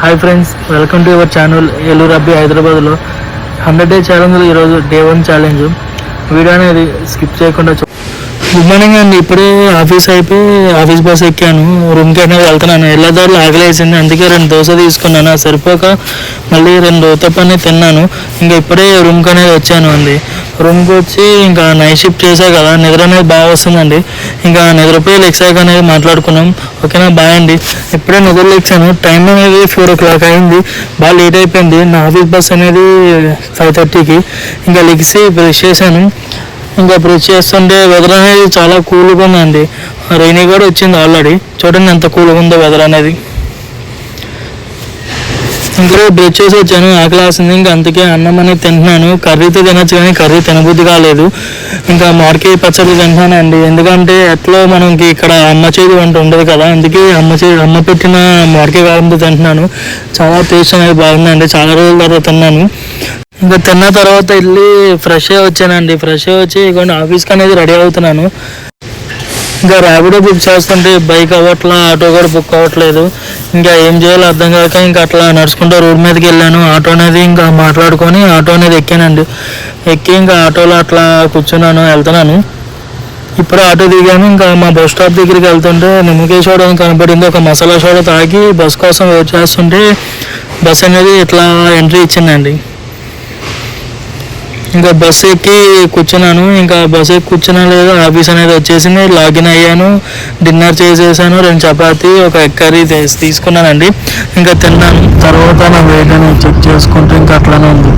Hi friends, welcome to your channel Eluru అబ్బి హైదరాబాద్లో 100 day ఛాలెంజ్లో ఈరోజు డే 1 ఛాలెంజ్. వీడియో అనేది స్కిప్ చేయకుండా గుడ్ మార్నింగ్ అండి. ఇప్పుడే ఆఫీస్ బస్ ఎక్కాను. రూమ్కి అనేది వెళ్తున్నాను. వెళ్ళదారులు ఆకలేసింది, అందుకే 2 దోశ తీసుకున్నాను. సరిపోక మళ్ళీ 2 ఉత్తప్పని తిన్నాను. ఇంకా ఇప్పుడే రూమ్కి అనేది వచ్చాను అండి. రూమ్కి వచ్చి ఇంకా నైట్ షిఫ్ట్ చేశాను కదా, నిద్ర అనేది బాగా వస్తుందండి. ఇంకా నిద్రపోయి లెక్సాక్ అనేది మాట్లాడుకున్నాం. ఓకేనా, బాయ్ అండి. ఇప్పుడే నిద్ర లెక్సాను. టైం అనేది 4 o'clock అయింది. బాగా లేట్ అయిపోయింది. నా ఆఫీస్ బస్ అనేది 5:30కి. ఇంకా లెగిసి బ్రష్ చేశాను. ఇంకా బ్రష్ చేస్తుంటే వెదర్ అనేది చాలా కూల్గా ఉందండి. రైనీ కూడా వచ్చింది ఆల్రెడీ. చూడండి ఎంత కూల్గా ఉందో వెదర్ అనేది. ఇంకా బ్రష్ చేసి వచ్చాను, ఆకలి వేసింది. ఇంకా అందుకే అన్నం అనేది తింటున్నాను. కర్రీతో తినచ్చు కానీ కర్రీ తినబుద్ధి కాలేదు. ఇంకా మామిడికాయ పచ్చడి తింటున్నానండి. ఎందుకంటే ఎట్లా మనకి ఇక్కడ అమ్మ చేతి వంట ఉండదు కదా, అందుకే అమ్మ పెట్టిన మామిడికాయ కారంతో తింటున్నాను. చాలా టేస్ట్ అనేది బాగుందండి. చాలా రోజుల తర్వాత తిన్నాను. ఇంకా తిన్న తర్వాత వెళ్ళి ఫ్రెష్ అయ్యి వచ్చానండి. ఫ్రెష్ అయ్యి వచ్చి కొన్ని ఆఫీస్కి అనేది రెడీ అవుతున్నాను. ఇంకా ర్యాపిడో బుక్ చేస్తుంటే బైక్ అవ్వట్లా, ఆటో కూడా బుక్ అవ్వట్లేదు. ఇంకా ఏం చేయాలో అర్థం కాక ఇంకా అట్లా నడుచుకుంటూ రోడ్ మీదకి వెళ్ళాను. ఆటో అనేది ఇంకా మాట్లాడుకొని ఆటో అనేది ఎక్కానండి. ఎక్కి ఇంకా ఆటోలో అట్లా కూర్చున్నాను, వెళ్తున్నాను. ఇప్పుడు ఆటో దిగాను. ఇంకా మా బస్ స్టాప్ దగ్గరికి వెళ్తుంటే నిమ్మకాయ సోడా కనపడింది. ఒక మసాలా సోడా తాగి బస్ కోసం వెయిట్ చేస్తుంటే బస్ అనేది ఇట్లా ఎంట్రీ ఇచ్చిందండి. ఇంకా బస్ ఎక్కి కూర్చున్నాను. ఇంకా బస్ ఎక్కి కూర్చున్నా లేదు, ఆఫీస్ అనేది వచ్చేసింది. లాగిన్ అయ్యాను, డిన్నర్ చేసేసాను. 2 చపాతీ, ఒక ఎగ్ కర్రీ తీసుకున్నానండి. ఇంకా తిన్నాను. తర్వాత నా వెయిట్ అనేది చెక్ చేసుకుంటే ఇంకా అట్లానే ఉంది.